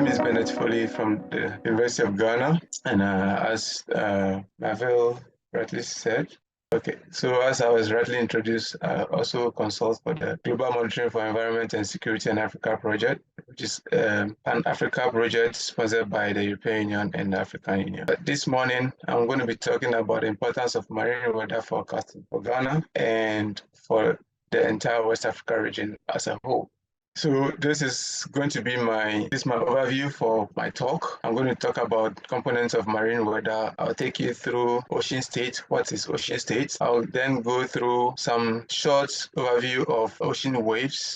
name is Bennett Foley from the University of Ghana, and as Marvel rightly said, so as I was rightly introduced, I also consult for the Global Monitoring for Environment and Security in Africa project, which is an Africa project sponsored by the European Union and the African Union. This morning, I'm going to be talking about the importance of marine weather forecasting for Ghana and for the entire West Africa region as a whole. So this is going to be my overview for my talk. I'm going to talk about components of marine weather. I'll take you through ocean state. What is ocean state? I'll then go through some short overview of ocean waves.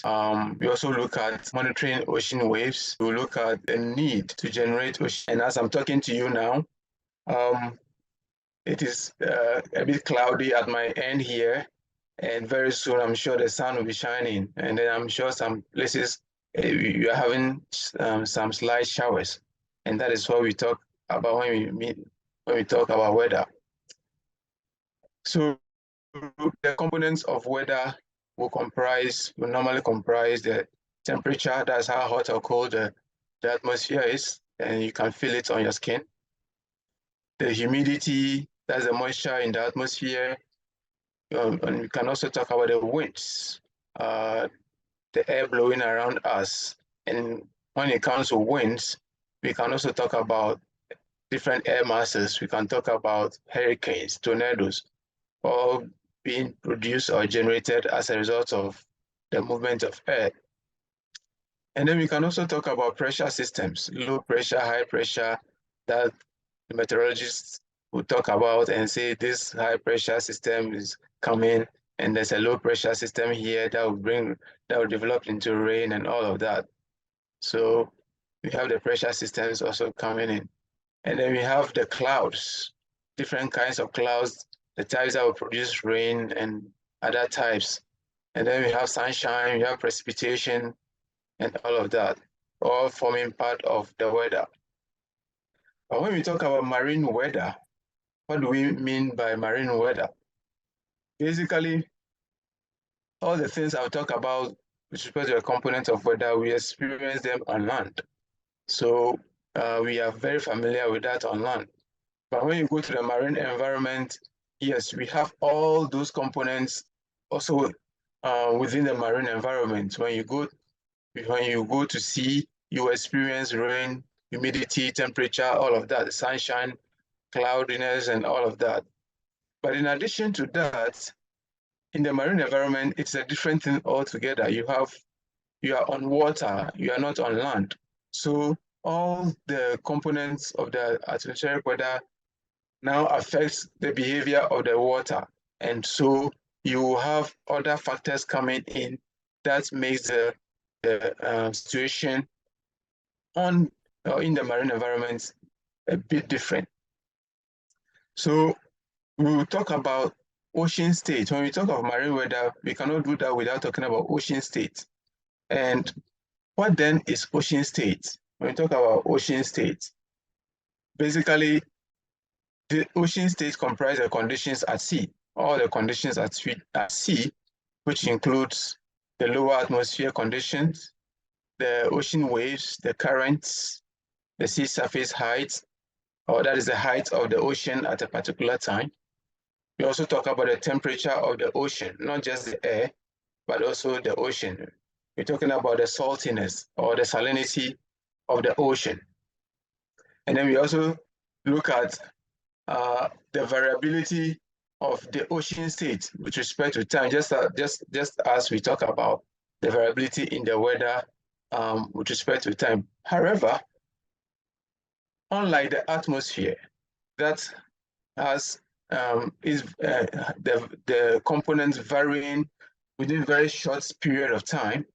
We also look at monitoring ocean waves. We'll look at the need to generate ocean. And as I'm talking to you now, it is a bit cloudy at my end here. And very soon, I'm sure the sun will be shining. And then I'm sure some places you are having some slight showers. And that is what we talk about when we talk about weather. So the components of weather will normally comprise the temperature. That's how hot or cold the atmosphere is. And you can feel it on your skin. The humidity, that's the moisture in the atmosphere. And we can also talk about the winds, the air blowing around us. And when it comes to winds, we can also talk about different air masses. We can talk about hurricanes, tornadoes, all being produced or generated as a result of the movement of air. And then we can also talk about pressure systems, low pressure, high pressure, that the meteorologists will talk about and say this high pressure system is coming and there's a low pressure system here that will develop into rain and all of that. So we have the pressure systems also coming in. And then we have the clouds, different kinds of clouds, the types that will produce rain and other types. And then we have sunshine, we have precipitation and all of that, all forming part of the weather. But when we talk about marine weather, what do we mean by marine weather? Basically, all the things I'll talk about with respect to the components of weather, we experience them on land. So we are very familiar with that on land. But when you go to the marine environment, yes, we have all those components also within the marine environment. When you go to sea, you experience rain, humidity, temperature, all of that, sunshine, cloudiness, and all of that. But in addition to that, in the marine environment, it's a different thing altogether. You are on water, you are not on land. So all the components of the atmospheric weather now affects the behavior of the water. And so you have other factors coming in that makes the situation in the marine environment a bit different. So we will talk about ocean state. When we talk of marine weather, we cannot do that without talking about ocean state. And what then is ocean state? When we talk about ocean state, basically, the ocean state comprises the conditions at sea, all the conditions at sea, which includes the lower atmosphere conditions, the ocean waves, the currents, the sea surface height, or that is the height of the ocean at a particular time. We also talk about the temperature of the ocean, not just the air, but also the ocean. We're talking about the saltiness or the salinity of the ocean. And then we also look at the variability of the ocean state with respect to time, just as we talk about the variability in the weather with respect to time. However, unlike the atmosphere, that has the components varying within a very short period of time.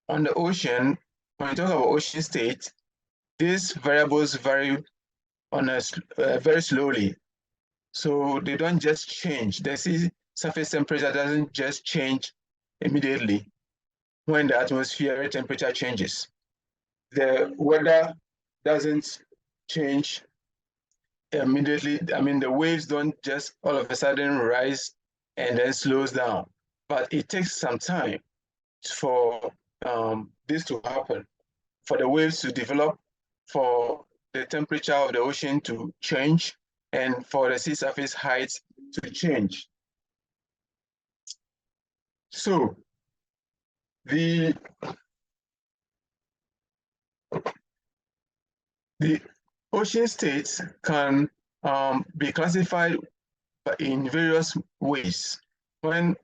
On the ocean, when we talk about ocean state, these variables vary on very slowly. So they don't just change. The sea surface temperature doesn't just change immediately when the atmospheric temperature changes. The weather doesn't change immediately. I mean, the waves don't just all of a sudden rise and then slows down, but it takes some time for this to happen. for the waves to develop, for the temperature of the ocean to change, and for the sea surface height to change. So the ocean states can be classified in various ways. When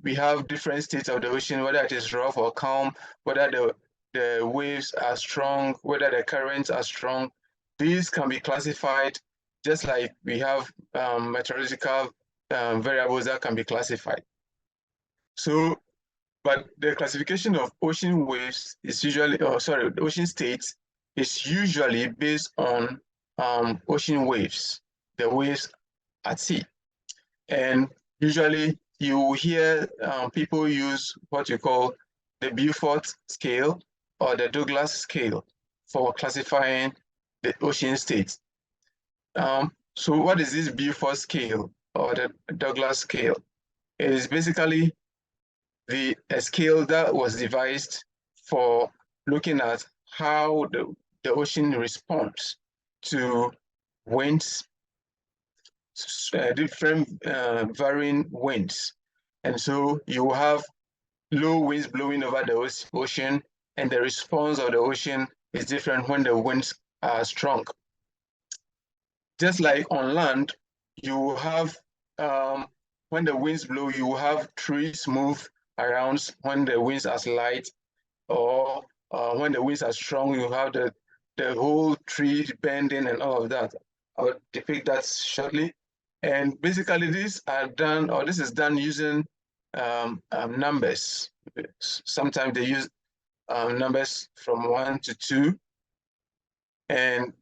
we have different states of the ocean, whether it is rough or calm, whether the waves are strong, whether the currents are strong, these can be classified just like we have meteorological variables that can be classified. So, but the classification of ocean waves is usually, ocean states is usually based on ocean waves, the waves at sea. And usually you hear people use what you call the Beaufort scale or the Douglas scale for classifying the ocean states. So what is this Beaufort scale or the Douglas scale? It is basically a scale that was devised for looking at how the ocean responds to winds, different varying winds. And so you have low winds blowing over the ocean, and the response of the ocean is different when the winds are strong. Just like on land, you have, when the winds blow, you have trees move around when the winds are slight, or when the winds are strong, you have the whole tree bending and all of that. I'll depict that shortly. And basically these are done, or this is done using numbers. Sometimes they use numbers from 1 to 2. And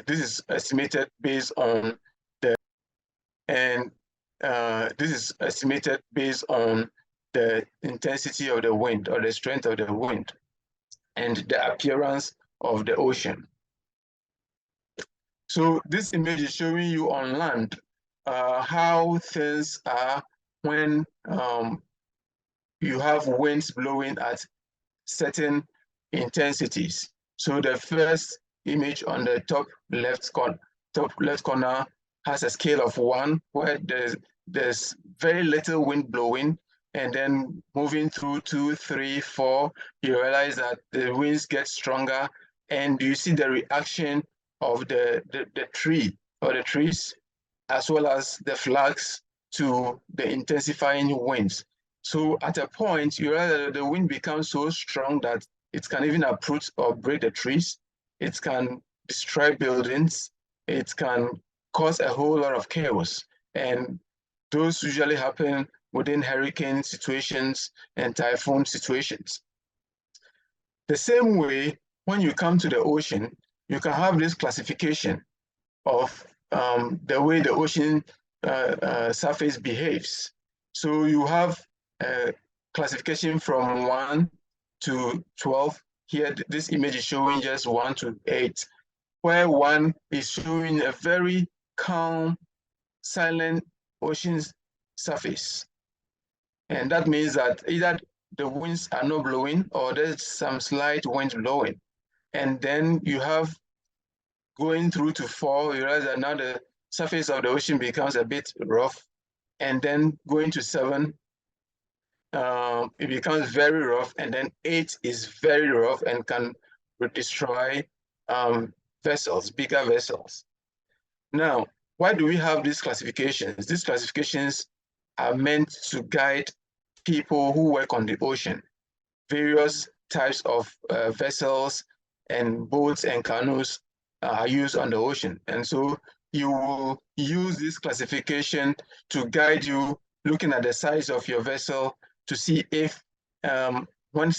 this is estimated based on the intensity of the wind or the strength of the wind and the appearance of the ocean. So this image is showing you on land how things are when you have winds blowing at certain intensities. So the first image on the top left corner has a scale of 1, where there's very little wind blowing, and then moving through 2, 3, 4, you realize that the winds get stronger, and you see the reaction of the tree or the trees, as well as the flags, to the intensifying winds. So at a point, you realize that the wind becomes so strong that it can even uproot or break the trees. It can destroy buildings. It can cause a whole lot of chaos. And those usually happen within hurricane situations and typhoon situations. The same way, when you come to the ocean, you can have this classification of the way the ocean surface behaves. So you have a classification from 1 to 12. Here, this image is showing just 1 to 8, where 1 is showing a very calm, silent ocean surface. And that means that either the winds are not blowing or there's some slight wind blowing. And then you have going through to 4, you realize that now the surface of the ocean becomes a bit rough. And then going to 7, it becomes very rough. And then 8 is very rough and can destroy vessels, bigger vessels. Now, why do we have these classifications? These classifications are meant to guide people who work on the ocean. Various types of vessels and boats and canoes are used on the ocean. And so you will use this classification to guide you, looking at the size of your vessel, to see if when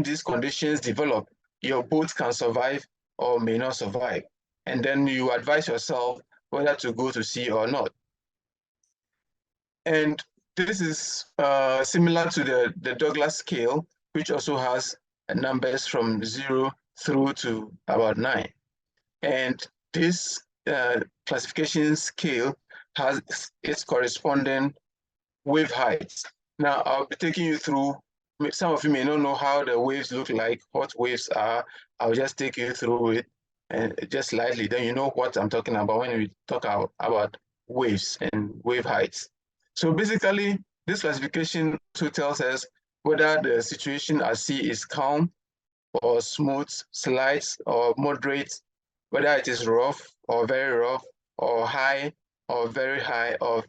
these conditions develop, your boat can survive or may not survive. And then you advise yourself whether to go to sea or not. And this is similar to the Douglas scale, which also has numbers from 0 through to about 9. And this classification scale has its corresponding wave heights. Now, I'll be taking you through some of you may not know how the waves look like, what waves are. I'll just take you through it and just slightly, then you know what I'm talking about when we talk about waves and wave heights. So basically, this classification also tells us whether the situation at sea is calm or smooth, slight or moderate, whether it is rough or very rough, or high or very high, or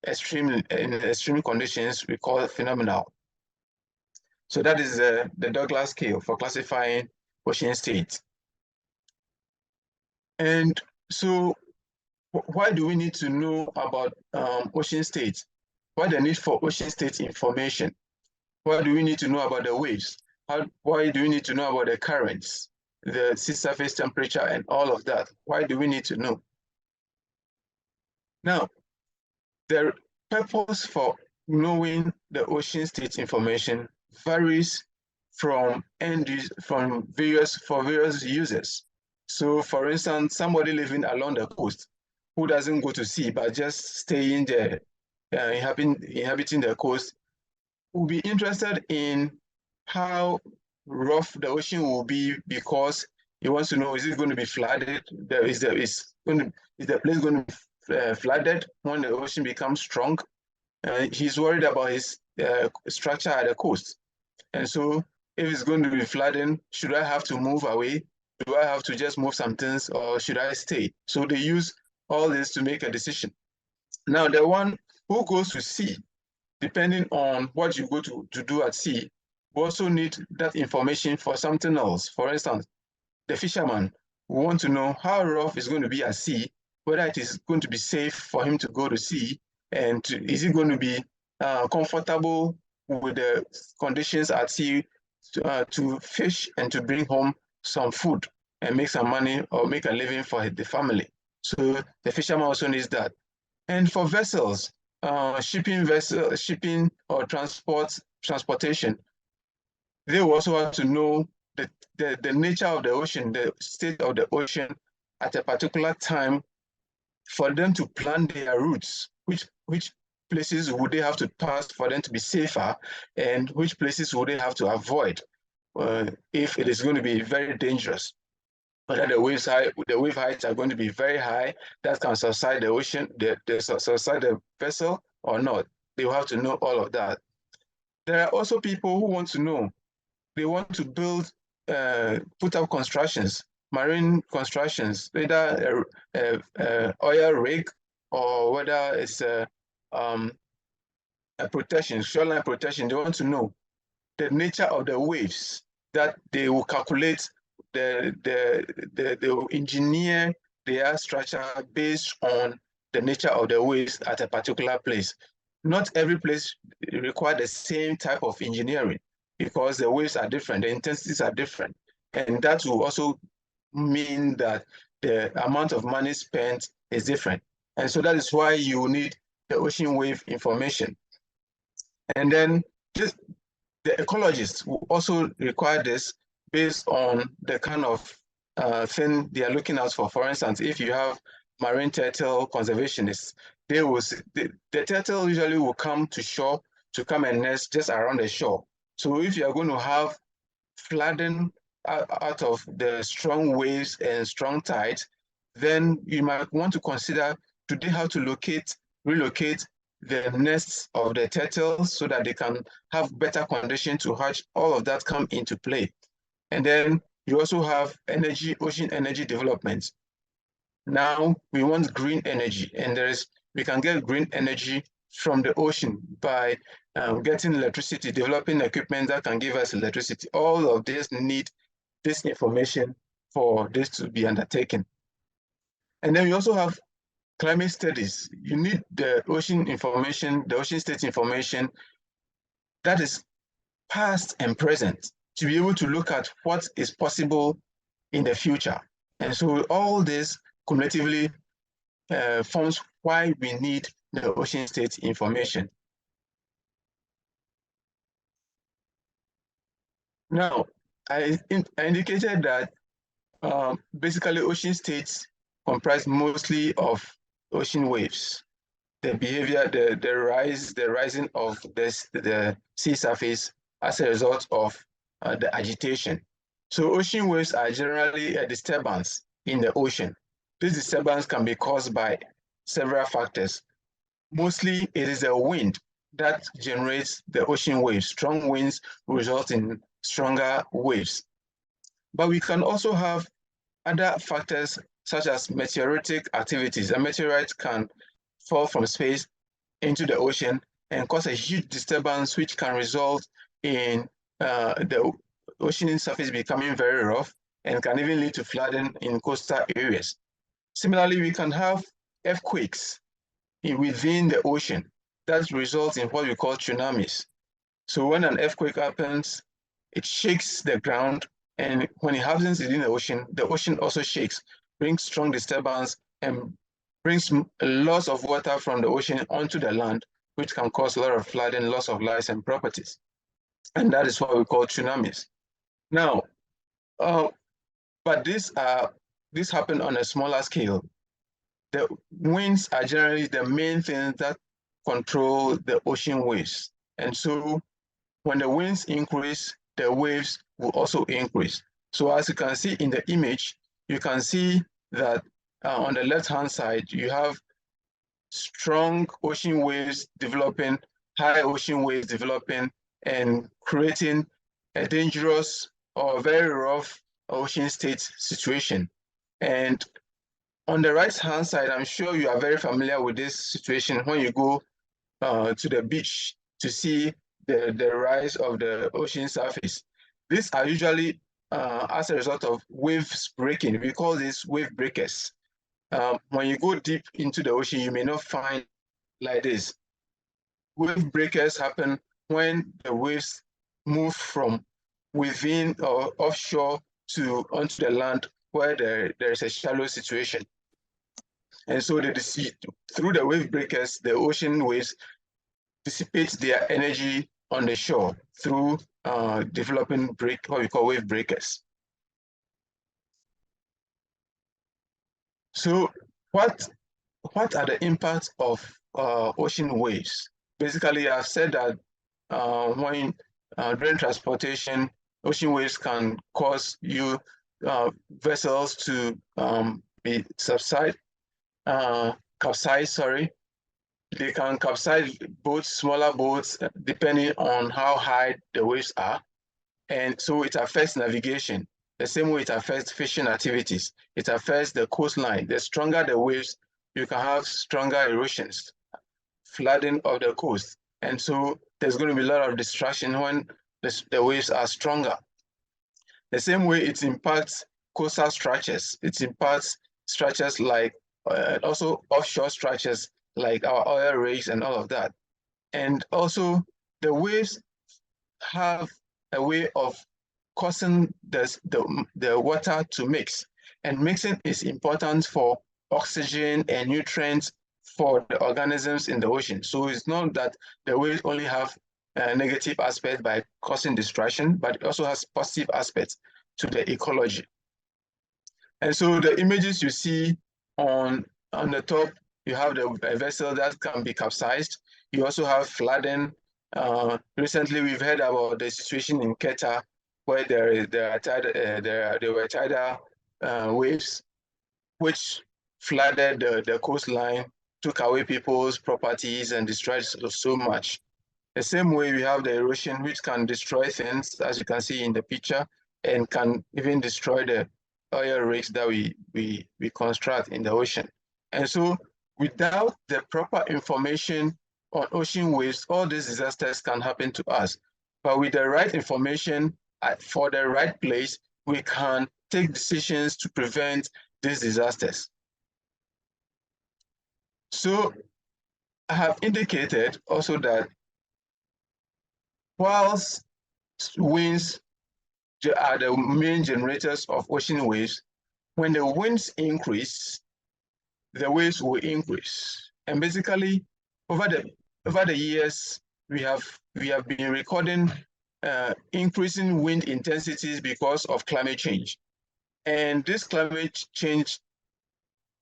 in extreme conditions we call it phenomenal. So that is the Douglas scale for classifying ocean states. And so why do we need to know about ocean states? Why the need for ocean state information? Why do we need to know about the waves? Why do we need to know about the currents, the sea surface temperature, and all of that? Why do we need to know? Now, the purpose for knowing the ocean state information varies from various users. So, for instance, somebody living along the coast who doesn't go to sea but just staying there, inhabiting the coast, will be interested in how rough the ocean will be because he wants to know, is it going to be flooded? Is the place going to be flooded when the ocean becomes strong? He's worried about his structure at the coast. And so if it's going to be flooding, should I have to move away? Do I have to just move some things or should I stay? So they use all this to make a decision. Now, the one who goes to sea, depending on what you go to do at sea, we also need that information for something else. For instance, the fisherman will want to know how rough it's going to be at sea, whether it is going to be safe for him to go to sea, and is it going to be comfortable with the conditions at sea to fish and to bring home some food and make some money or make a living for the family. So the fisherman also needs that. And for vessels, shipping or transportation, they will also have to know the nature of the ocean, the state of the ocean at a particular time for them to plan their routes, which places would they have to pass for them to be safer, and which places would they have to avoid if it is going to be very dangerous. Whether the wave heights are going to be very high, that can subside the ocean, subside the vessel or not. They will have to know all of that. There are also people who want to know, they want to build, put up constructions, marine constructions, whether a oil rig or whether it's a protection, shoreline protection. They want to know the nature of the waves that they will calculate, they will engineer their structure based on the nature of the waves at a particular place. Not every place requires the same type of engineering because the waves are different, the intensities are different. And that will also mean that the amount of money spent is different. And so that is why you need the ocean wave information. And then the ecologists will also require this based on the kind of thing they are looking out for. For instance, if you have marine turtle conservationists, they will the turtle usually will come to shore to come and nest just around the shore. So if you are going to have flooding out of the strong waves and strong tides, then you might want to consider, do they have to relocate the nests of the turtles so that they can have better conditions to hatch? All of that come into play. And then you also have ocean energy development. Now we want green energy, and we can get green energy from the ocean by getting electricity, developing equipment that can give us electricity. All of this need this information for this to be undertaken. And then we also have climate studies. You need the ocean information, the ocean state information that is past and present to be able to look at what is possible in the future. And so all this cumulatively forms why we need the ocean state information. Now, I indicated that basically ocean states comprise mostly of ocean waves. The behavior, the rising of the sea surface as a result of the agitation. So ocean waves are generally a disturbance in the ocean. This disturbance can be caused by several factors. Mostly it is the wind that generates the ocean waves. Strong winds result in stronger waves. But we can also have other factors such as meteoritic activities. A meteorite can fall from space into the ocean and cause a huge disturbance, which can result in the ocean surface becoming very rough and can even lead to flooding in coastal areas. Similarly, we can have earthquakes within the ocean that results in what we call tsunamis. So when an earthquake happens, it shakes the ground, and when it happens within the ocean also shakes, brings strong disturbance, and brings a loss of water from the ocean onto the land, which can cause a lot of flooding, loss of lives and properties. And that is what we call tsunamis. Now, but this happen on a smaller scale. The winds are generally the main thing that control the ocean waves. And so when the winds increase, the waves will also increase. So as you can see in the image, you can see that on the left-hand side, you have strong ocean waves developing, high ocean waves developing, and creating a dangerous or very rough ocean state situation. And on the right-hand side, I'm sure you are very familiar with this situation when you go to the beach to see the rise of the ocean surface. These are usually as a result of waves breaking. We call these wave breakers. When you go deep into the ocean, you may not find like this. Wave breakers happen when the waves move from within or offshore to onto the land where there is a shallow situation. And so through the wave breakers, the ocean waves dissipate their energy on the shore through developing what we call wave breakers. So what are the impacts of ocean waves? Basically, I've said that when during transportation, ocean waves can cause vessels to be capsize, sorry. They can capsize boats, smaller boats, depending on how high the waves are. And so it affects navigation. The same way it affects fishing activities. It affects the coastline. The stronger the waves, you can have stronger erosions, flooding of the coast. And so there's going to be a lot of distraction when the waves are stronger. The same way it impacts coastal structures. It impacts structures like also offshore structures like our oil rigs and all of that. And also the waves have a way of causing the water to mix. And mixing is important for oxygen and nutrients for the organisms in the ocean. So it's not that the waves only have a negative aspect by causing destruction, but it also has positive aspects to the ecology. And so the images you see on the top, you have a vessel that can be capsized. You also have flooding. Recently, we've heard about the situation in Qatar, where there were tidal waves, which flooded the coastline, took away people's properties, and destroyed so much. The same way we have the erosion, which can destroy things, as you can see in the picture, and can even destroy the oil rigs that we construct in the ocean. And so without the proper information on ocean waves, all these disasters can happen to us. But with the right information for the right place, we can take decisions to prevent these disasters. So I have indicated also that whilst winds are the main generators of ocean waves, when the winds increase, the waves will increase. And basically, over the years, we have been recording increasing wind intensities because of climate change. And this climate change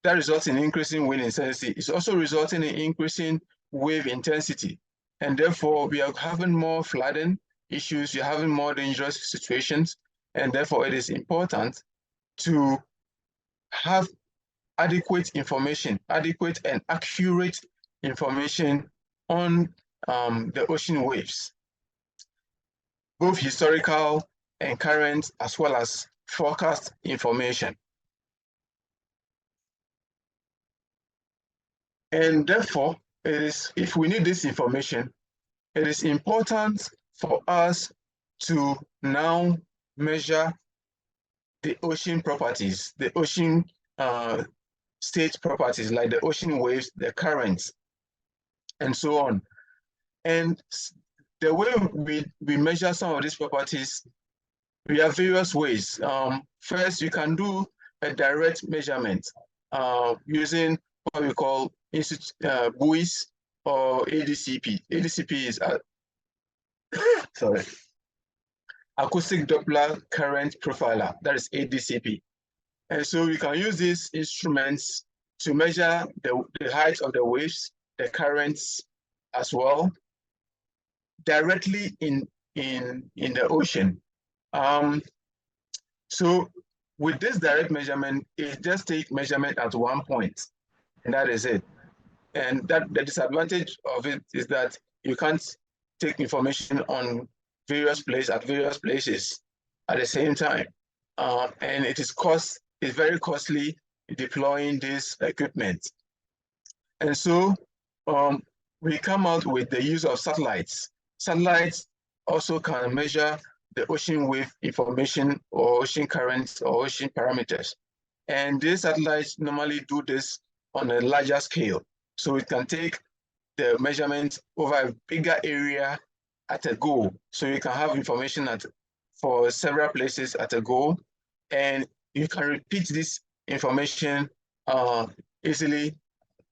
that results in increasing wind intensity is also resulting in increasing wave intensity. And therefore, we are having more flooding, issues, you're having more dangerous situations, and therefore it is important to have adequate information, adequate and accurate information on the ocean waves, both historical and current, as well as forecast information. And therefore, if we need this information, it is important for us to now measure the ocean properties, the ocean state properties, like the ocean waves, the currents, and so on. And the way we measure some of these properties, we have various ways. First, you can do a direct measurement using what we call buoys or ADCP. ADCP is sorry, acoustic Doppler current profiler. That is ADCP. And so we can use these instruments to measure the height of the waves, the currents as well, directly in the ocean. So with this direct measurement, it just takes measurement at one point, and that is it. And that the disadvantage of it is that you can't take information on various places at various places at the same time. And it's very costly deploying this equipment. And so we come out with the use of satellites. Satellites also can measure the ocean wave information or ocean currents or ocean parameters. And these satellites normally do this on a larger scale. So it can take the measurement over a bigger area at a go. So you can have information for several places at a go, and you can repeat this information easily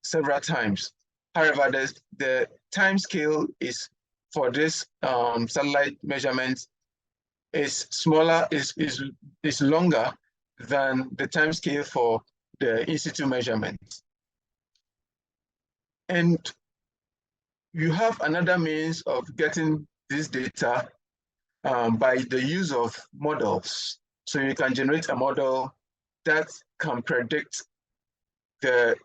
several times. However, the time scale is for this satellite measurement is smaller, is longer than the time scale for the in situ measurement. And you have another means of getting this data by the use of models. So you can generate a model that can predict the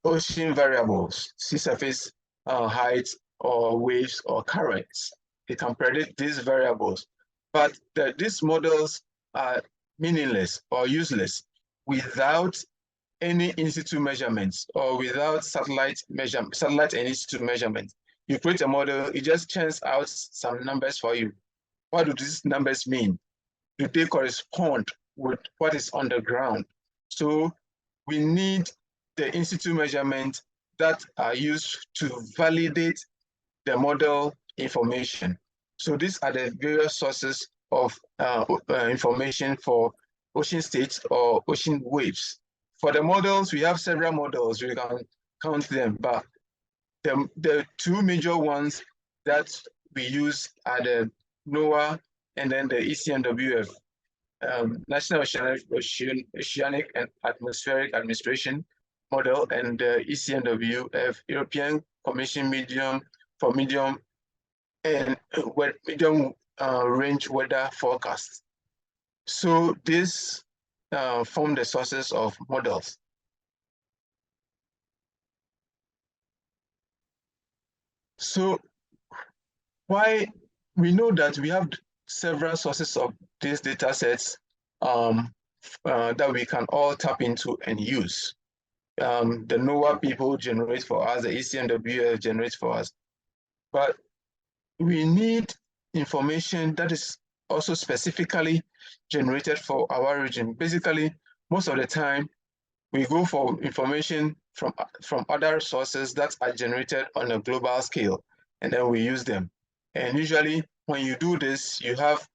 ocean variables, sea surface height, or waves, or currents. It can predict these variables. But these models are meaningless or useless without any in situ measurements or without satellite and in situ measurements. You create a model, it just churns out some numbers for you. What do these numbers mean? Do they correspond with what is on the ground? So we need the in situ measurements that are used to validate the model information. So these are the various sources of information for ocean states or ocean waves. For the models, we have several models. We can count them, but the two major ones that we use are the NOAA and then the ECMWF, National Oceanic and Atmospheric Administration model, and the ECMWF, European Commission Medium for Medium and Medium Range Weather Forecast. So this form the sources of models. So why we know that we have several sources of these data sets that we can all tap into and use. The NOAA people generate for us, the ECMWF generates for us. But we need information that is also specifically generated for our region. Basically, most of the time, we go for information from other sources that are generated on a global scale, and then we use them. And usually, when you do this, you have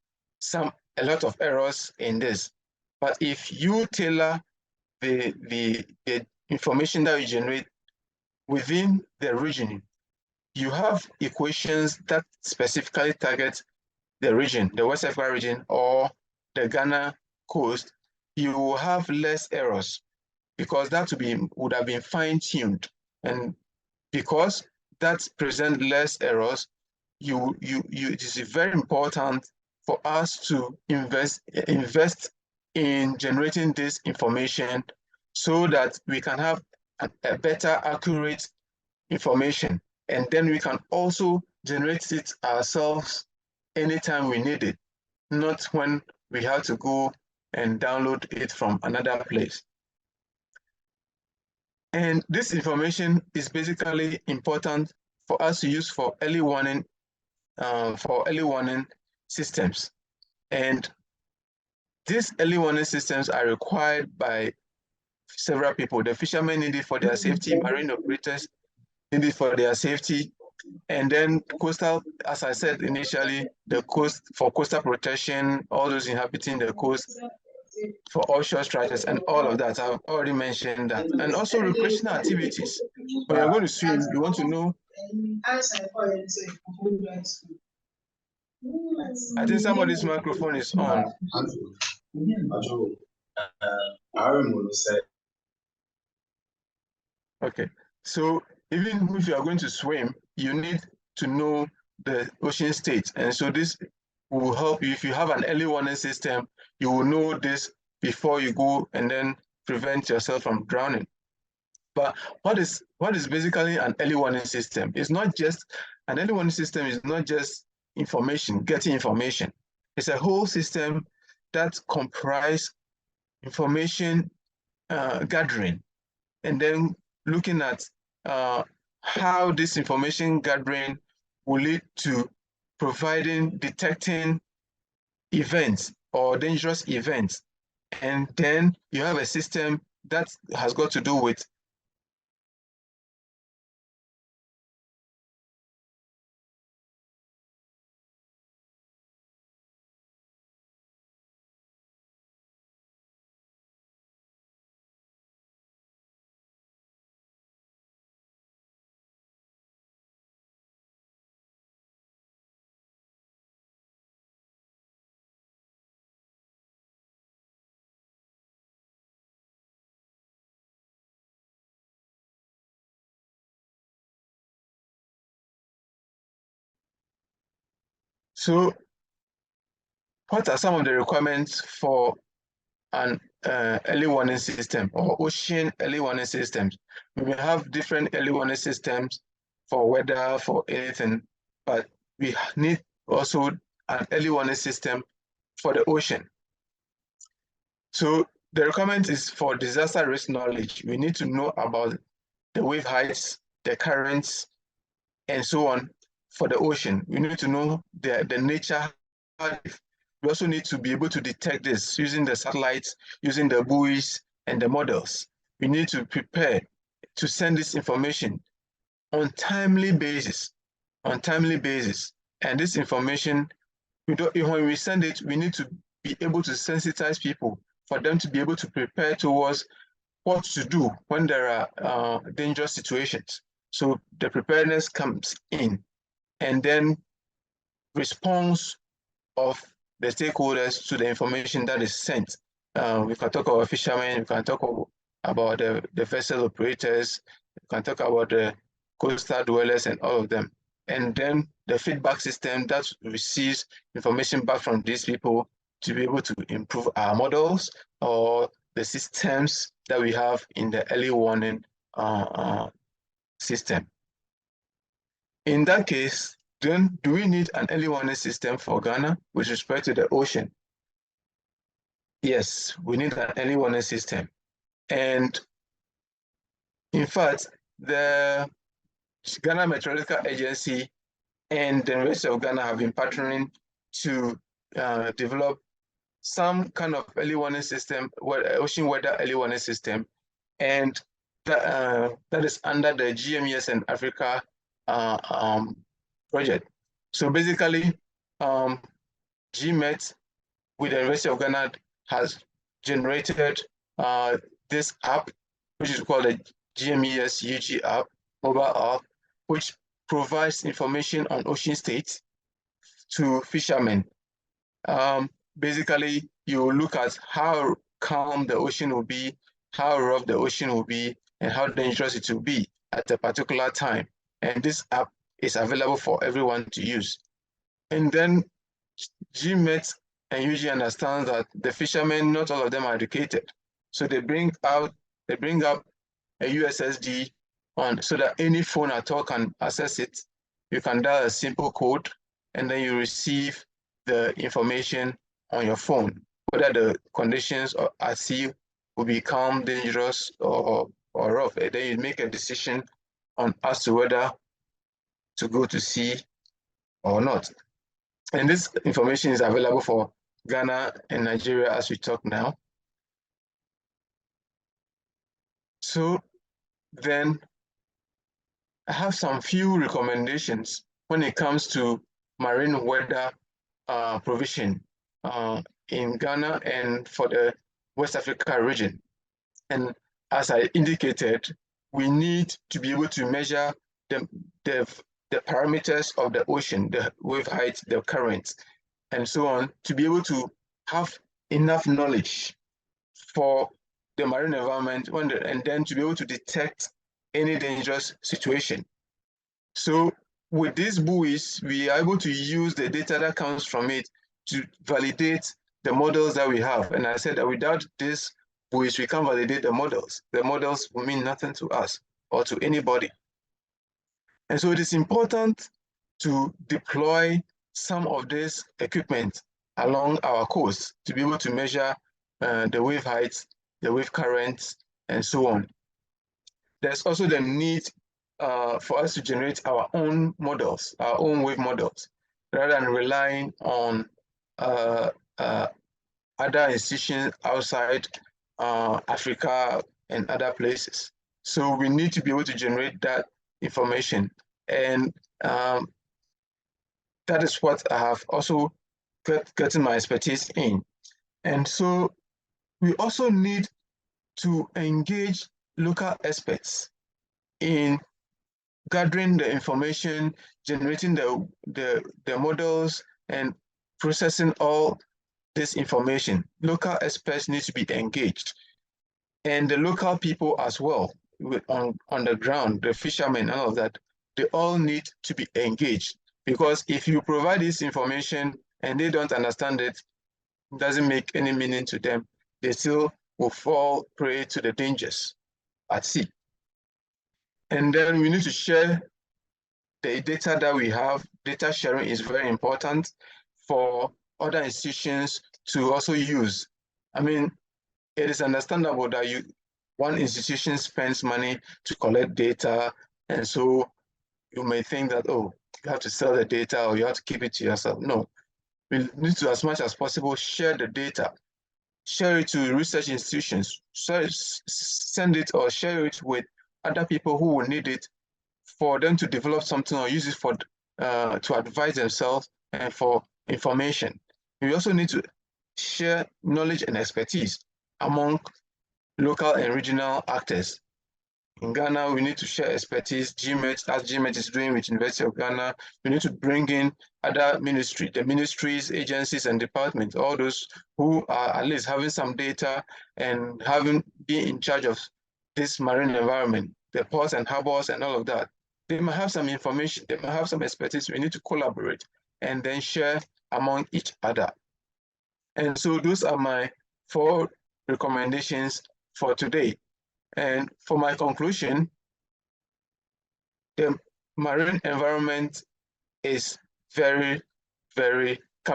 a lot of errors in this. But if you tailor the information that you generate within the region, you have equations that specifically target the region, the West Africa region or the Ghana coast, you will have less errors because that would have been fine-tuned. And because that presents less errors, it is very important for us to invest in generating this information so that we can have a better, accurate information. And then we can also generate it ourselves anytime we need it, not when we have to go and download it from another place. And this information is basically important for us to use for early warning systems. And these early warning systems are required by several people. The fishermen need it for their safety, marine operators need it for their safety, and then coastal, as I said initially, the coast for coastal protection, all those inhabiting the coast, for offshore structures and all of that. I've already mentioned that. And also recreational activities. When you're going to swim, you want to know. I think somebody's microphone is on. Okay, so even if you are going to swim, you need to know the ocean state. And so this will help you. If you have an early warning system, you will know this before you go and then prevent yourself from drowning. But what is basically an early warning system? It's not just, an early warning system is not just information, getting information. It's a whole system that comprises information gathering, and then looking at how this information gathering will lead to detecting events or dangerous events. And then you have a system that has got to do with So what are some of the requirements for an early warning system or ocean early warning systems? We may have different early warning systems for weather, for anything, but we need also an early warning system for the ocean. So the requirement is for disaster risk knowledge. We need to know about the wave heights, the currents, and so on for the ocean. We need to know the nature. We also need to be able to detect this using the satellites, using the buoys and the models. We need to prepare to send this information on timely basis, And this information, when we send it, we need to be able to sensitize people for them to be able to prepare towards what to do when there are dangerous situations. So the preparedness comes in, and then response of the stakeholders to the information that is sent. We can talk about fishermen, we can talk about the vessel operators, we can talk about the coastal dwellers and all of them. And then the feedback system that receives information back from these people to be able to improve our models or the systems that we have in the early warning system. In that case, then do we need an early warning system for Ghana with respect to the ocean? Yes, we need an early warning system. And in fact, the Ghana Meteorological Agency and the rest of Ghana have been partnering to develop some kind of early warning system, ocean weather early warning system, and that is under the GMES and Africa project. So basically, GMET with the University of Ghana has generated this app, which is called the GMES UG app, mobile app, which provides information on ocean states to fishermen. Basically, you look at how calm the ocean will be, how rough the ocean will be, and how dangerous it will be at a particular time. And this app is available for everyone to use. And then GMET and UG understand that the fishermen, not all of them are educated. So they bring up a USSD on so that any phone at all can access it. You can dial a simple code and then you receive the information on your phone, whether the conditions at sea will become dangerous or rough. And then you make a decision on as to whether to go to sea or not. And this information is available for Ghana and Nigeria as we talk now. So then I have some few recommendations when it comes to marine weather provision in Ghana and for the West Africa region. And as I indicated, we need to be able to measure the parameters of the ocean, the wave height, the currents, and so on, to be able to have enough knowledge for the marine environment and then to be able to detect any dangerous situation. So with these buoys, we are able to use the data that comes from it to validate the models that we have. And I said that without these buoys, we can't validate the models. The models will mean nothing to us or to anybody. And so it is important to deploy some of this equipment along our coast to be able to measure the wave heights, the wave currents, and so on. There's also the need for us to generate our own models, our own wave models, rather than relying on other institutions outside Africa and other places. So we need to be able to generate that information. And that is what I have also gotten my expertise in. And so we also need to engage local experts in gathering the information, generating the models, and processing all this information. Local experts need to be engaged, and the local people as well on the ground, the fishermen, all of that, they all need to be engaged, because if you provide this information and they don't understand it, it doesn't make any meaning to them. They still will fall prey to the dangers at sea. And then we need to share the data that we have. Data sharing is very important for other institutions to also use. I mean, it is understandable that one institution spends money to collect data, and so you may think that, oh, you have to sell the data or you have to keep it to yourself. No, we need to, as much as possible, share the data, share it to research institutions, send it or share it with other people who will need it for them to develop something or use it for to advise themselves and for information. We also need to share knowledge and expertise among local and regional actors. In Ghana, we need to share expertise, GMET, as GMET is doing with University of Ghana. We need to bring in other the ministries, agencies, and departments, all those who are at least having some data and been in charge of this marine environment, the ports and harbors and all of that. They might have some information, they might have some expertise. We need to collaborate and then share among each other. And so those are my 4 recommendations for today. And for my conclusion, the marine environment is can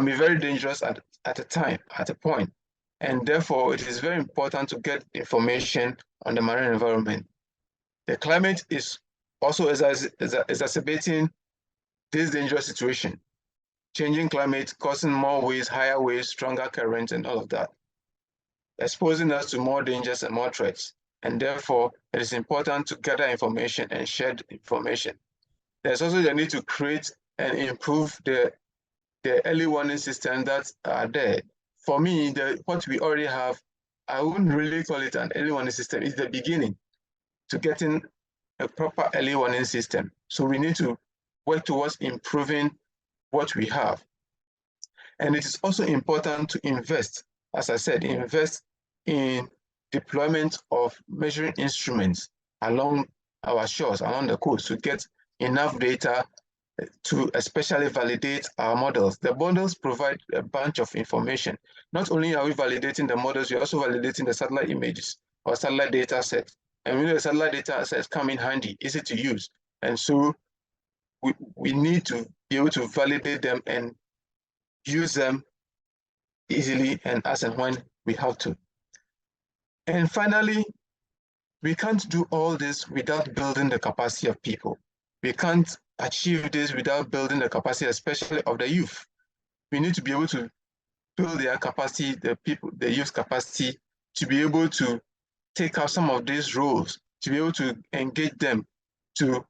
be very dangerous at a point. And therefore, it is very important to get information on the marine environment. The climate is also exacerbating this dangerous situation. Changing climate causing more waves, higher waves, stronger currents, and all of that, exposing us to more dangers and more threats. And therefore, it is important to gather information and share information. There's also the need to create and improve the early warning systems that are there. For me, what we already have, I wouldn't really call it an early warning system. It's the beginning to getting a proper early warning system. So we need to work towards improving what we have. And it is also important to invest, as I said, invest in deployment of measuring instruments along our shores, along the coast, to get enough data to especially validate our models. The models provide a bunch of information. Not only are we validating the models, we're also validating the satellite images or satellite data sets. And we know the satellite data sets come in handy, easy to use. And so we need to be able to validate them and use them easily and as and when we have to. And finally, we can't do all this without building the capacity of people. We can't achieve this without building the capacity, especially of the youth. We need to be able to build their capacity, the youth capacity, to be able to take up some of these roles, to be able to engage them, to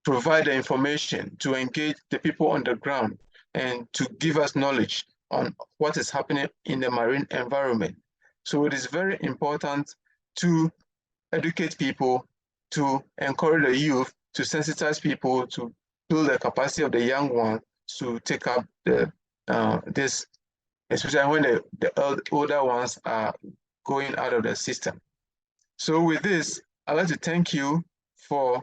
provide the information, to engage the people on the ground, and to give us knowledge on what is happening in the marine environment. So it is very important to educate people, to encourage the youth, to sensitize people, to build the capacity of the young ones to take up this, especially when the older ones are going out of the system. So with this, I'd like to thank you for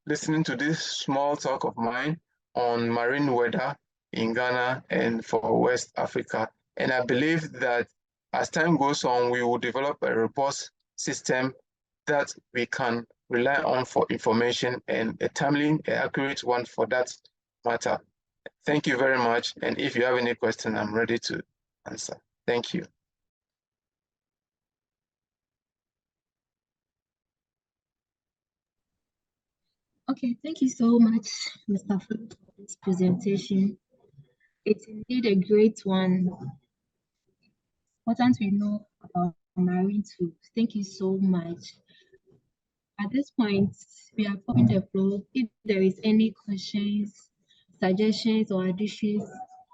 listening to this small talk of mine on marine weather in Ghana and for West Africa. And I believe that as time goes on, we will develop a robust system that we can rely on for information, and a timely, accurate one for that matter. Thank you very much. And if you have any question, I'm ready to answer. Thank you. Okay, thank you so much, Mr. Flip, for this presentation. It's indeed a great one. Important we know about marine tools. Thank you so much. At this point, we are opening the floor. If there is any questions, suggestions, or additions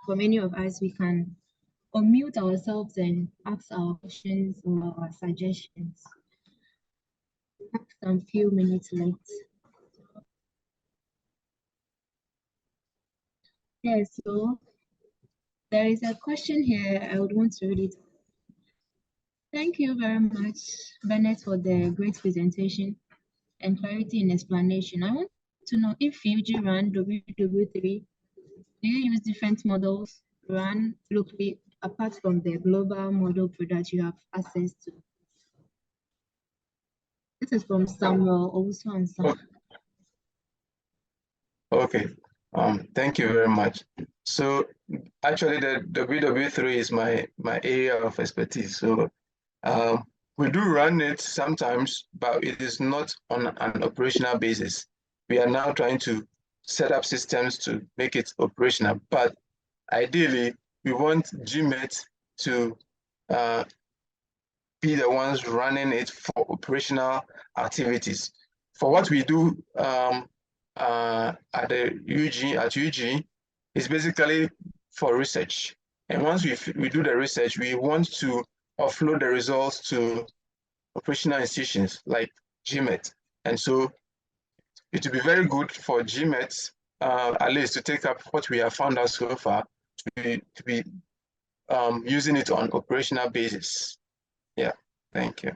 from any of us, we can unmute ourselves and ask our questions or our suggestions. We have some few minutes left. Yes, so there is a question here. I would want to read it. Thank you very much, Bennett, for the great presentation and clarity in explanation. I want to know if Fuji ran WW3, do you use different models run locally apart from the global model product you have access to? This is from Samuel also and Sam. Okay, thank you very much. So actually the WW3 is my area of expertise. So we do run it sometimes, but it is not on an operational basis. We are now trying to set up systems to make it operational, but ideally we want GMET to be the ones running it for operational activities. For what we do at UG is basically for research. And once we do the research, we want to offload the results to operational institutions like GMET. And so it would be very good for GMET at least to take up what we have found out so far to be using it on operational basis. Yeah, thank you.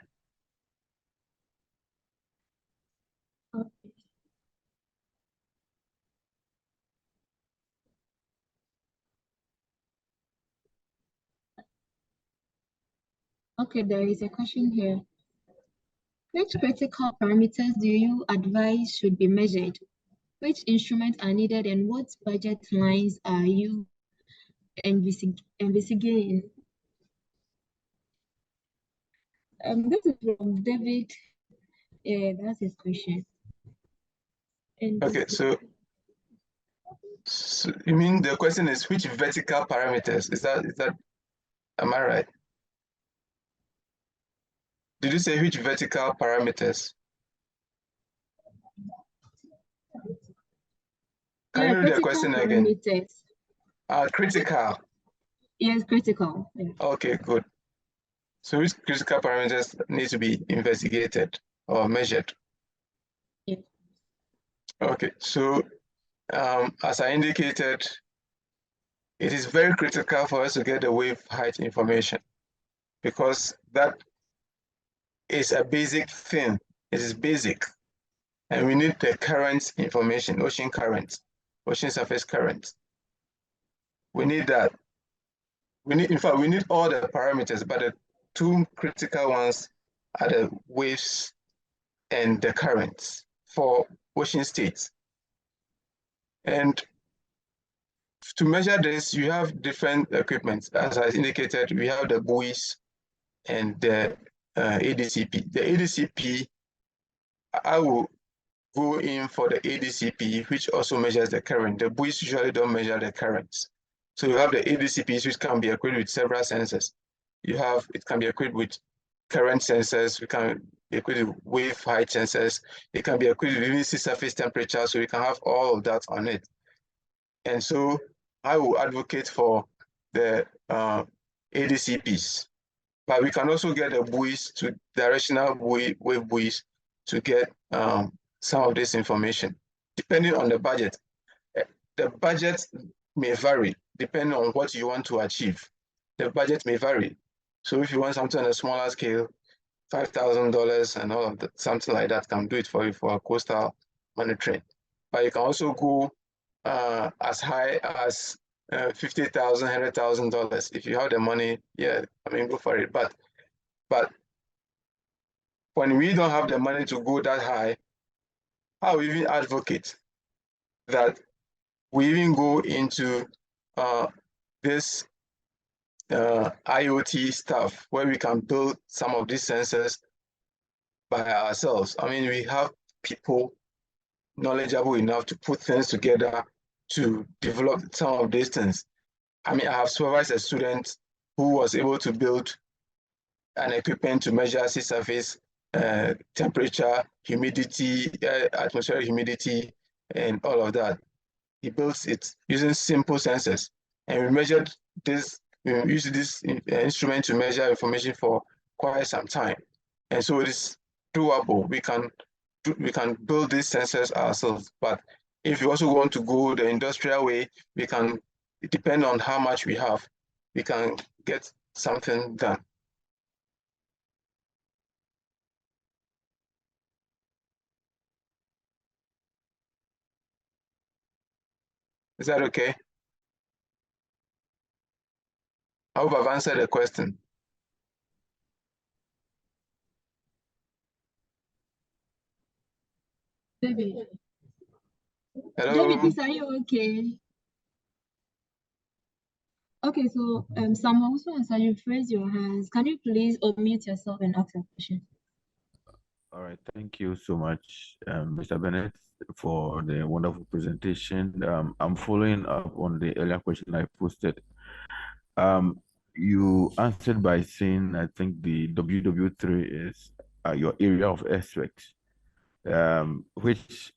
Okay, there is a question here. Which critical parameters do you advise should be measured? Which instruments are needed and what budget lines are you investigating? This is from David. Yeah, that's his question. And okay, so you mean the question is which vertical parameters? Is that am I right? Did you say which vertical parameters? Can you read the question again? Critical. Yes, critical. Yeah. Okay, good. So which critical parameters need to be investigated or measured? Yeah. Okay, so as I indicated, it is very critical for us to get the wave height information because that is a basic thing. It is basic. And we need the current information, ocean current. ocean surface current. We need that. In fact, we need all the parameters, but the two critical ones are the waves and the currents for ocean states. And to measure this, you have different equipment. As I indicated, we have the buoys and the ADCP. The ADCP, I will go in for the ADCP, which also measures the current. The buoys usually don't measure the currents. So you have the ADCPs, which can be equipped with several sensors. It can be equipped with current sensors, we can be equipped with wave height sensors, it can be equipped with even sea surface temperature, so we can have all of that on it. And so I will advocate for the ADCPs, but we can also get the buoys to directional wave buoys to get some of this information, depending on the budget. The budget may vary depending on what you want to achieve. The budget may vary. So if you want something on a smaller scale, $5,000 and all of that, something like that can do it for you for a coastal monitoring. But you can also go as high as $50,000, $100,000 if you have the money. Yeah, I mean, go for it. But when we don't have the money to go that high, I will even advocate that we even go into this IoT stuff where we can build some of these sensors by ourselves. I mean, we have people knowledgeable enough to put things together to develop some of these things. I mean, I have supervised a student who was able to build an equipment to measure sea surface temperature, humidity, atmospheric humidity, and all of that. He built it using simple sensors, and we measured this. We used this instrument to measure information for quite some time, and so it is doable. We can build these sensors ourselves. But if you also want to go the industrial way, we can. It depends on how much we have. We can get something done. Is that okay? I hope I've answered the question. David. Hello? David, please, are you okay? Okay, so someone also answer you, raise your hands. Can you please unmute yourself and ask a question? All right, thank you so much, Mr. Bennett, for the wonderful presentation. I'm following up on the earlier question I posted. You answered by saying, I think the WW3 is your area of expertise, which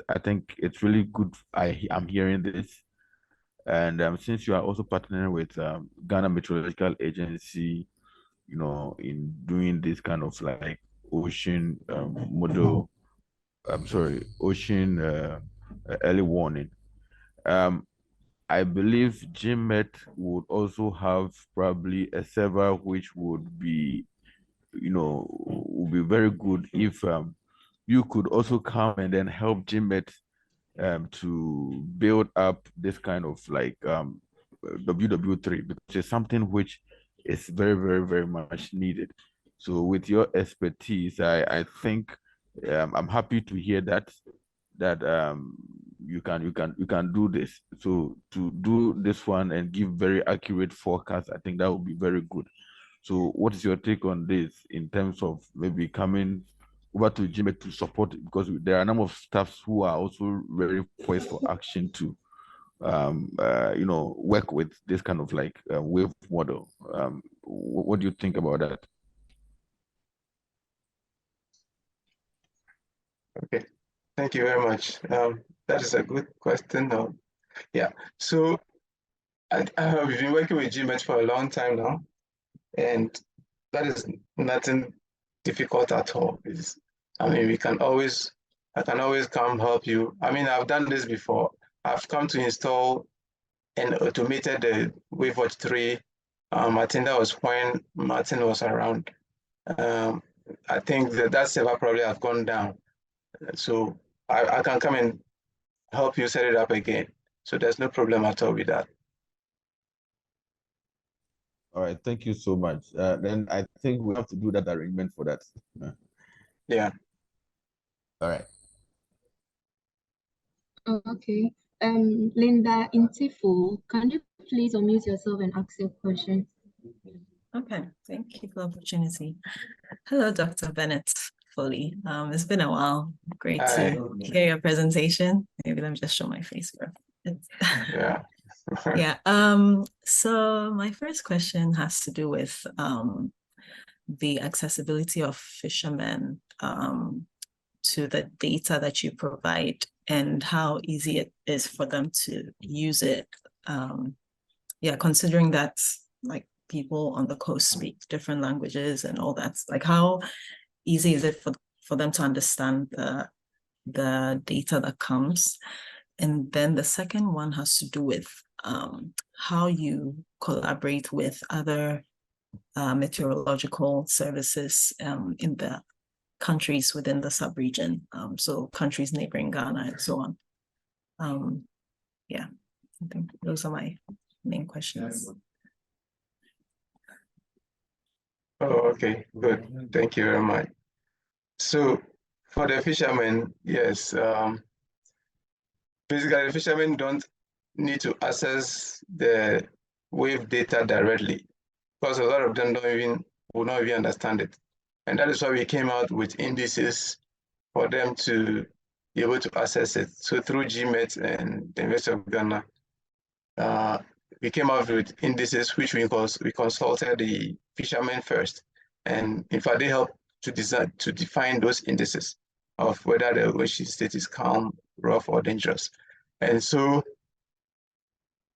I think it's really good. I'm hearing this. And since you are also partnering with Ghana Meteorological Agency, you know, in doing this kind of like ocean model, ocean early warning. I believe GMET would also have probably a server which would be, you know, would be very good if you could also come and then help GMET to build up this kind of like WW3, because it's something which is very, very, very much needed. So with your expertise, I think I'm happy to hear that you can do this. So to do this one and give very accurate forecast, I think that would be very good. So what is your take on this in terms of maybe coming over to GMET to support it? Because there are a number of staffs who are also very poised for action to you know, work with this kind of like wave model. What do you think about that? Okay, thank you very much. That is a good question. Yeah, so I have been working with GMET for a long time now, and that is nothing difficult at all. I mean, I can always come help you. I mean, I've done this before. I've come to install and automated the WaveWatch 3. I think that was when Martin was around. I think that server probably has gone down. So I can come and help you set it up again. So there's no problem at all with that. All right, thank you so much. Then I think we have to do that arrangement for that. Yeah. All right. Okay. Linda Intifo, can you please unmute yourself and ask your question? Okay, thank you for the opportunity. Hello, Dr. Bennett Foley. It's been a while. Great Hi. to hear your presentation. Maybe let me just show my face for it. Yeah. Yeah. So my first question has to do with the accessibility of fishermen to the data that you provide and how easy it is for them to use it. Yeah, considering that like people on the coast speak different languages and all that, like how easy is it for them to understand the data that comes? And then the second one has to do with how you collaborate with other meteorological services in the countries within the sub-region, so countries neighboring Ghana and so on. Yeah, I think those are my main questions. Oh, okay, good. Thank you very much. So for the fishermen, yes, basically the fishermen don't need to access the wave data directly because a lot of them will not even understand it. And that is why we came out with indices for them to be able to access it. So through GMET and the University of Ghana, we came out with indices which we consulted the fishermen first. And in fact, they helped to define those indices of whether the ocean state is calm, rough, or dangerous. And so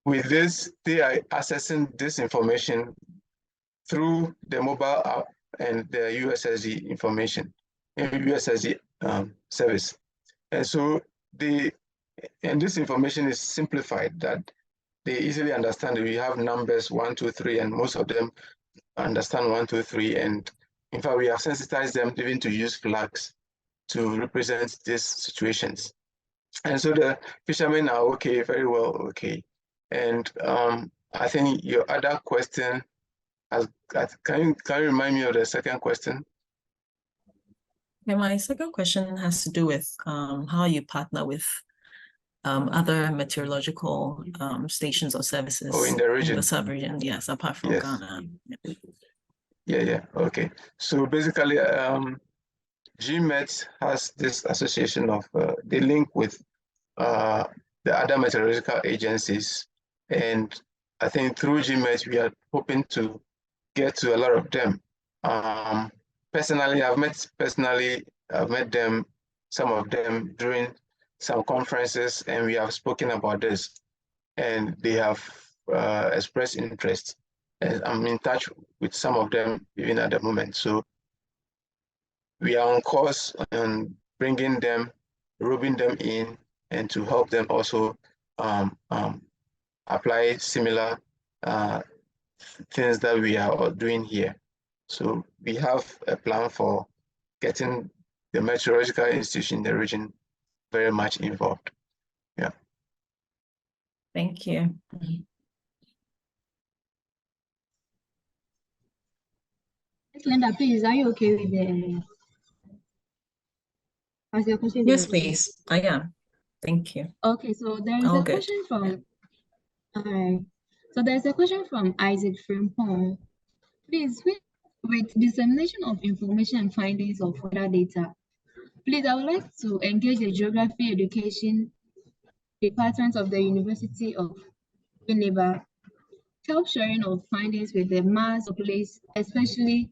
with this, they are accessing this information through the mobile app and the USSD information, USSD service. And so this information is simplified that they easily understand that we have numbers 1, 2, 3, and most of them understand 1, 2, 3. And in fact, we have sensitized them even to use flags to represent these situations. And so the fishermen are okay, very well okay. And I think your other question can you remind me of the second question? Yeah, my second question has to do with how you partner with other meteorological stations or services in the region, in the sub-region, yes, apart from Ghana. Yeah, okay. So basically, GMET has this association of, they link with the other meteorological agencies. And I think through GMET, we are hoping to get to a lot of them. Personally, I've met them, some of them during some conferences, and we have spoken about this, and they have expressed interest. And I'm in touch with some of them even at the moment. So we are on course on bringing them, roping them in, and to help them also apply similar things that we are doing here. So we have a plan for getting the meteorological institution in the region very much involved. Yeah. Thank you. Linda, please, are you okay with the your question? Yes, please. I am. Thank you. Okay, so there is a question from So there's a question from Isaac Frimpong. Please, with dissemination of information and findings of weather data, please, I would like to engage the Geography Education Department of the University of Winneba, help sharing of findings with the mass populace, especially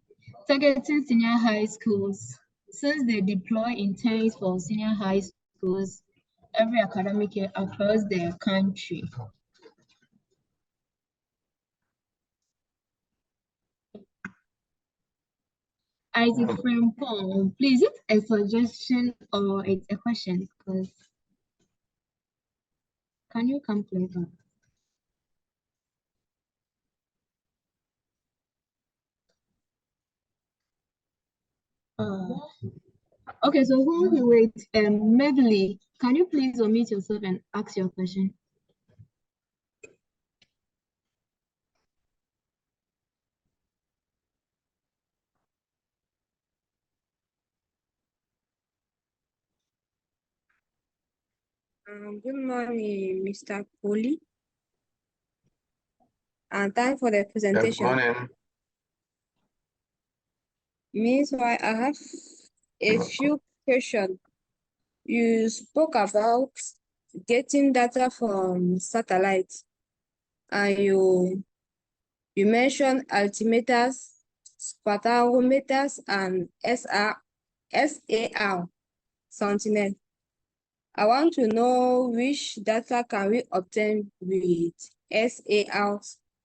targeting senior high schools, since they deploy interns for senior high schools every academic year across the country. Isaac Frimpong, please, is it a suggestion or it's a question? Because can you come please? Okay, so while we wait, Medley, can you please unmute yourself and ask your question? Good morning, Mr. Kohli. And thanks for the Good presentation. morning. Meanwhile, I have a few questions. You spoke about getting data from satellites, and you mentioned altimeters, spectrometers, and SAR Sentinel. I want to know which data can we obtain with SAR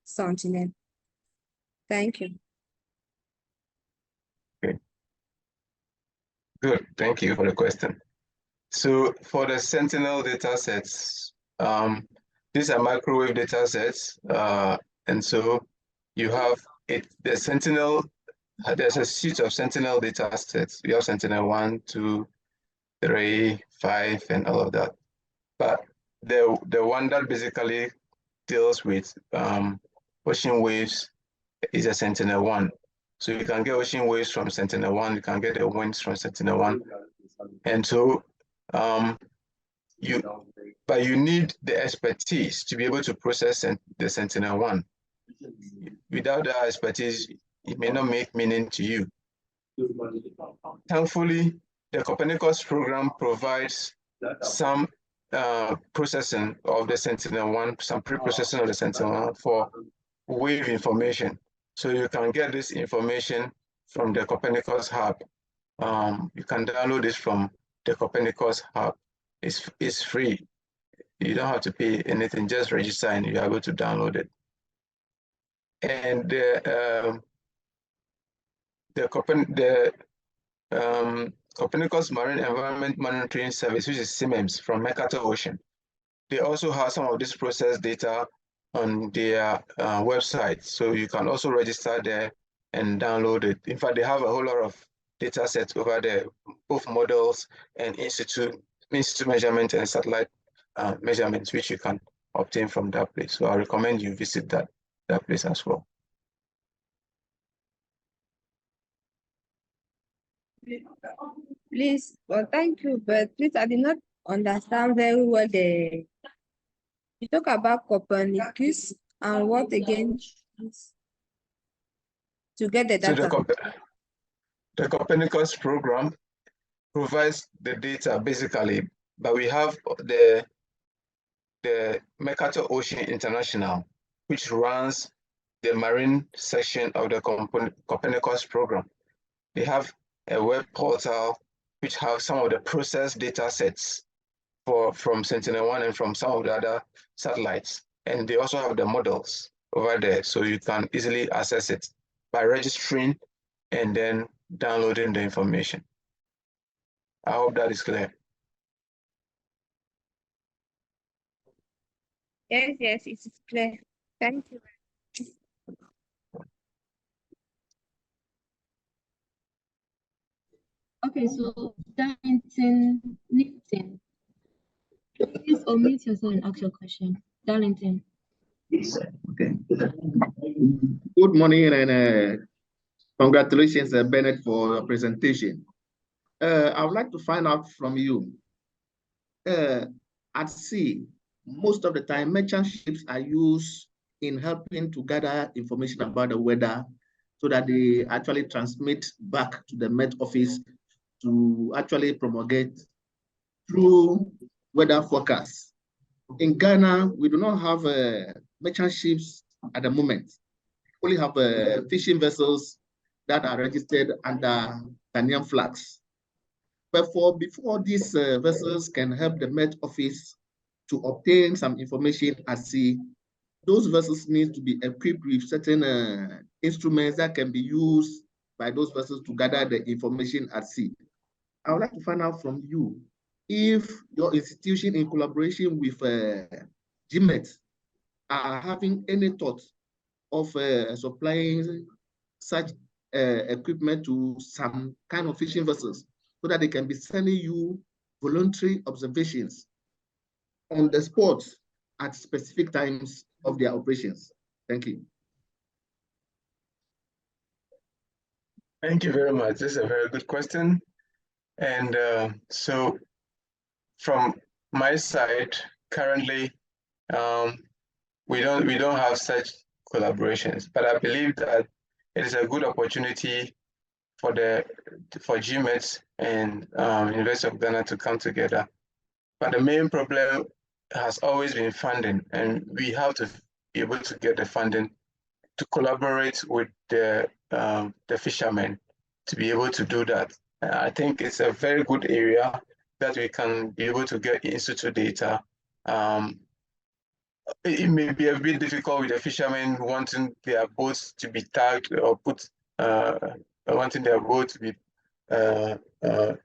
Sentinel. Thank you. Okay. Good. Thank you for the question. So for the Sentinel data sets, these are microwave data sets, and so you have the Sentinel. There's a suite of Sentinel data sets. You have Sentinel 1, 2, 3, 5, and all of that. But the one that basically deals with ocean waves is a Sentinel 1. So you can get ocean waves from Sentinel 1, you can get the winds from Sentinel 1. And so you need the expertise to be able to process the Sentinel 1. Without that expertise, it may not make meaning to you. Thankfully, the Copernicus program provides some processing of the Sentinel-1, some pre-processing of the Sentinel-1 for wave information. So you can get this information from the Copernicus hub. You can download this from the Copernicus hub. It's free. You don't have to pay anything, just register and you're able to download it. And the Copernicus Marine Environment Monitoring Service, which is CMEMS from Mercator Ocean, they also have some of this process data on their website. So you can also register there and download it. In fact, they have a whole lot of data sets over there, both models and in-situ measurement and satellite measurements, which you can obtain from that place. So I recommend you visit that place as well. Please, well, thank you, but please, I did not understand very well you talk about Copernicus and what again to get the data. So the Copernicus program provides the data basically, but we have the Mercator Ocean International, which runs the marine section of the Copernicus program. They have a web portal which has some of the process data sets from Sentinel-1 and from some of the other satellites. And they also have the models over there, so you can easily access it by registering and then downloading the information. I hope that is clear. Yes, it's clear. Thank you. Okay, so Darlington Nixon, please unmute yourself and ask your question. Darlington. Okay. Good morning and congratulations, Bennett, for your presentation. I would like to find out from you. At sea, most of the time, merchant ships are used in helping to gather information about the weather so that they actually transmit back to the Met Office to actually promulgate through weather forecasts. In Ghana, we do not have merchant ships at the moment. We only have fishing vessels that are registered under Ghanaian flags. But before these vessels can help the Met Office to obtain some information at sea, those vessels need to be equipped with certain instruments that can be used by those vessels to gather the information at sea. I would like to find out from you if your institution, in collaboration with GMET, are having any thought of supplying such equipment to some kind of fishing vessels so that they can be sending you voluntary observations on the spot at specific times of their operations. Thank you. Thank you very much. This is a very good question. And so from my side, currently, we don't have such collaborations, but I believe that it is a good opportunity for GMET and University of Ghana to come together. But the main problem has always been funding, and we have to be able to get the funding to collaborate with the fishermen to be able to do that. I think it's a very good area that we can be able to get institute data. It may be a bit difficult with the fishermen wanting their boats to be tagged or wanting their boat to be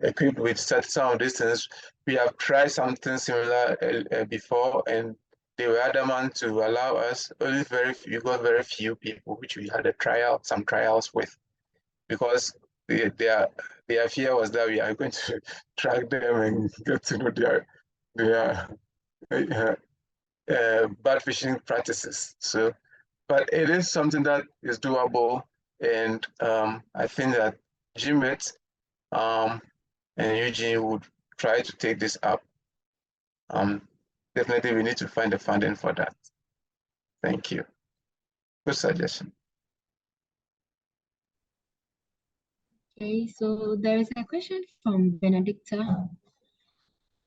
equipped with some of these things. We have tried something similar before, and they were adamant to allow us. Only we got very few people, which we had some trials with, because their fear was that we are going to track them and get to know their bad fishing practices. So, but it is something that is doable, and I think that GMET and Eugene would try to take this up. Definitely, we need to find the funding for that. Thank you. Good suggestion. Okay, so there is a question from Benedicta.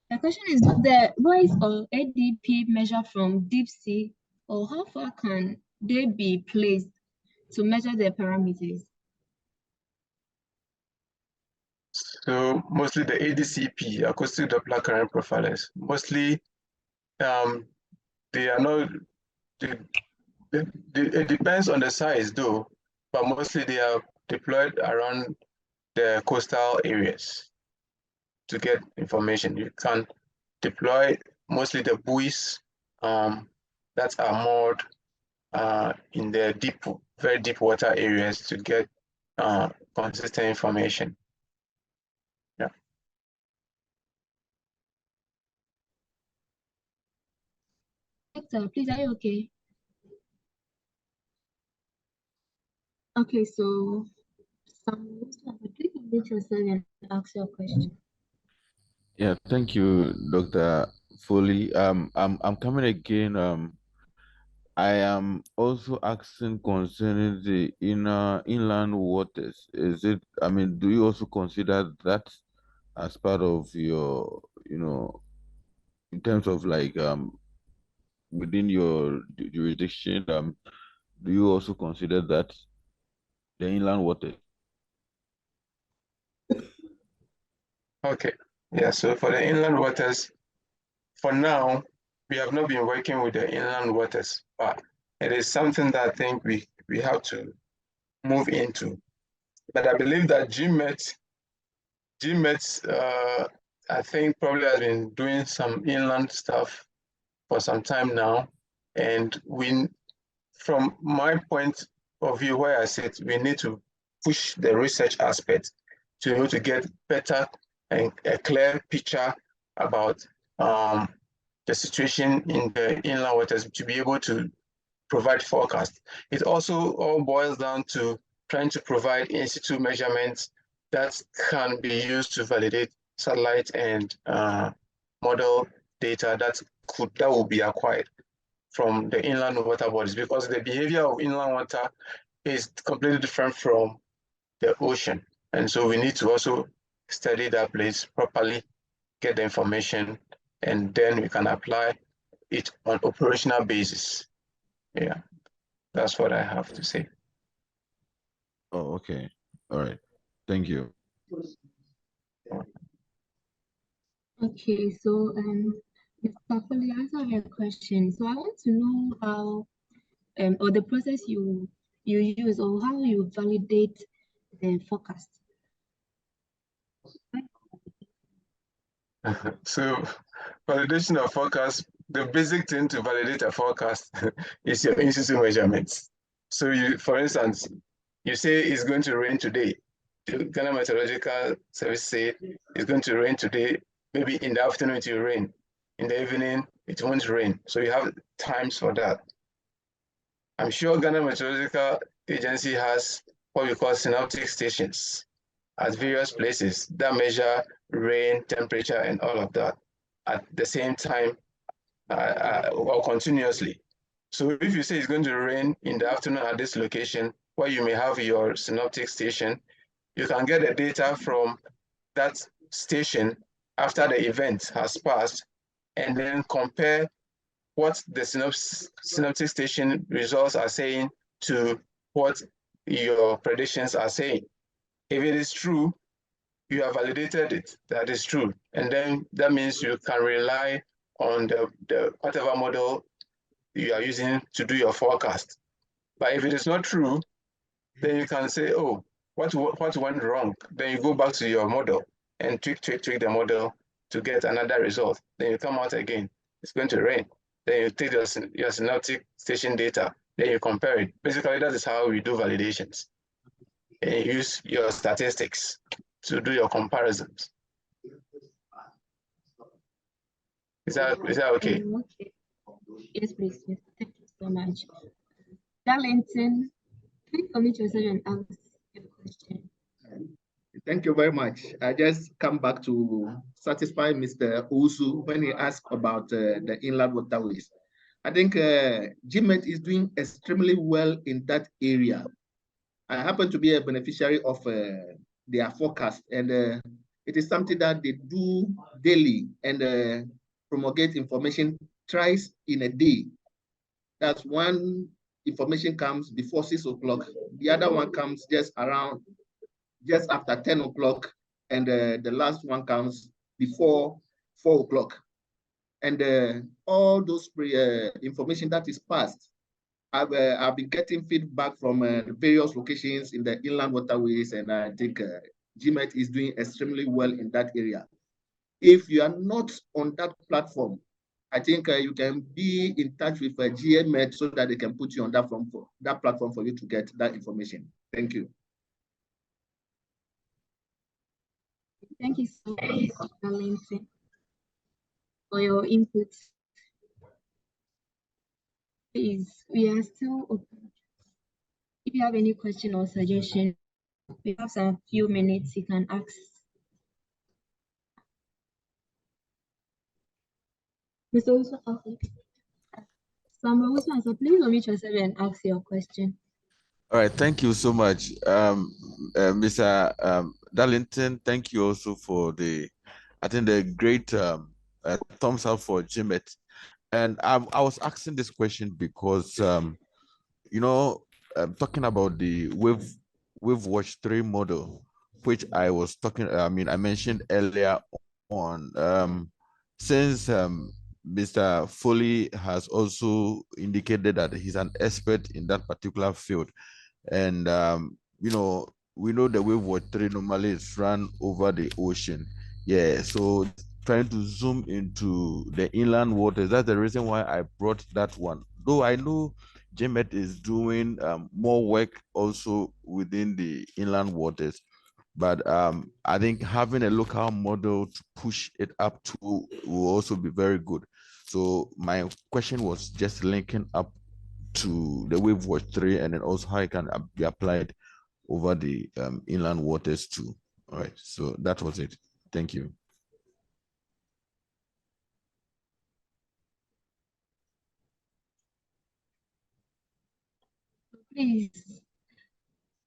The question is, the voice or ADP measure from deep sea, or how far can they be placed to measure the parameters? So mostly the ADCP, acoustic Doppler current profilers, mostly they are not, it depends on the size though, but mostly they are deployed around the coastal areas to get information. You can deploy mostly the buoys that are moored in the very deep water areas to get consistent information. Yeah. Hector, please, are you okay? Okay, so please unmute yourself and ask your question. Yeah, thank you, Dr. Foley. I'm coming again. I am also asking concerning the inland waters. Is it, I mean, do you also consider that as part of your, in terms of like within your jurisdiction, do you also consider that the inland water? Okay. Yeah, so for the inland waters, for now, we have not been working with the inland waters, but it is something that I think we have to move into. But I believe that GMET, I think probably has been doing some inland stuff for some time now. And from my point of view, where I sit, we need to push the research aspect to be able to get better and a clear picture about the situation in the inland waters to be able to provide forecast. It also all boils down to trying to provide in-situ measurements that can be used to validate satellite and model data that will be acquired from the inland water bodies, because the behavior of inland water is completely different from the ocean. And so we need to also study that place properly, get the information, and then we can apply it on operational basis. Yeah, that's what I have to say. Oh, okay. All right. Thank you. Okay, so Mr. Foley, answer your question. So I want to know how or the process you use, or how you validate the forecast. So validation of forecast, the basic thing to validate a forecast is your in-situ measurements. So you, for instance, you say it's going to rain today. the Ghana Meteorological Service say it's going to rain today. Maybe in the afternoon it will rain. In the evening, it won't rain. So you have times for that. I'm sure Ghana Meteorological Agency has what we call synoptic stations at various places that measure rain, temperature, and all of that at the same time or continuously. So if you say it's going to rain in the afternoon at this location, where you may have your synoptic station, you can get the data from that station after the event has passed, and then compare what the synoptic station results are saying to what your predictions are saying. If it is true, you have validated it, that is true. And then that means you can rely on the whatever model you are using to do your forecast. But if it is not true, then you can say, oh, what went wrong? Then you go back to your model and tweak the model to get another result. Then you come out again, it's going to rain. Then you take your synoptic station data, then you compare it. Basically, that is how we do validations. And you use your statistics to do your comparisons. Is that okay? Okay. Yes, please. Yes. Thank you so much. Darlington, please unmute yourself and ask your question. Thank you very much. I just come back to satisfy Mr. Usu when he asked about the inland waterways. I think GMET is doing extremely well in that area. I happen to be a beneficiary of their forecast, and it is something that they do daily and promulgate information thrice in a day. That's one information comes before 6 o'clock. The other one comes just after 10 o'clock, and the last one comes before 4 o'clock. And all those information that is passed, I've been getting feedback from various locations in the inland waterways, and I think GMET is doing extremely well in that area. If you are not on that platform, I think you can be in touch with GMET so that they can put you on that platform for you to get that information. Thank you. Thank you so much, Darlington, for your input. Please, we are still open. If you have any question or suggestion, we have some few minutes you can ask. Mr. Wilson, Samuel Wilson, so please unmute yourself and ask your question. All right, thank you so much, Mr. Darlington. Thank you also for the great thumbs up for GMET. And I was asking this question because, talking about the Wave Watch 3 model, which I mentioned earlier on, since Mr. Foley has also indicated that he's an expert in that particular field. And, we know the Wave Watch 3 normally is run over the ocean. Yeah, so trying to zoom into the inland waters, that's the reason why I brought that one. Though I know GMET is doing more work also within the inland waters, but I think having a local model to push it up to will also be very good. So my question was just linking up to the Wave Watch 3 and then also how it can be applied over the inland waters too. All right, so that was it. Thank you. Please,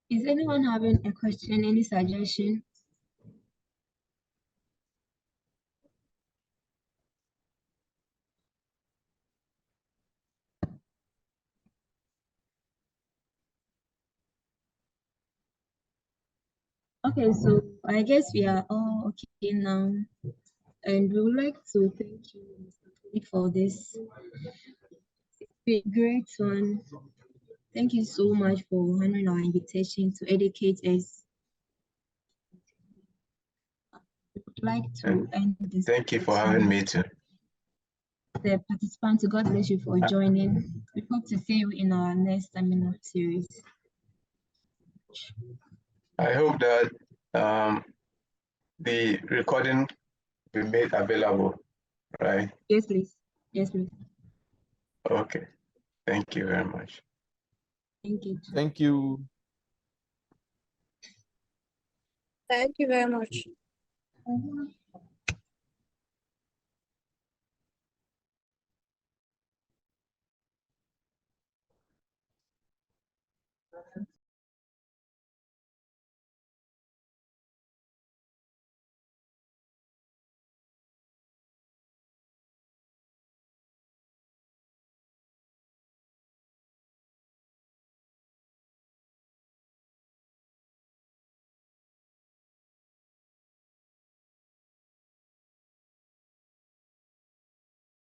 is anyone having a question, any suggestion? Okay, so I guess we are all okay now. And we would like to thank you, Mr. Foley, for this great one. Thank you so much for honoring our invitation to educate us. We would like to end this. Thank you for having me too. The participants, God bless you for joining. We hope to see you in our next seminar series. I hope that the recording will be made available, right? Yes, please. Yes, please. Okay. Thank you very much. Thank you. Thank you. Thank you very much.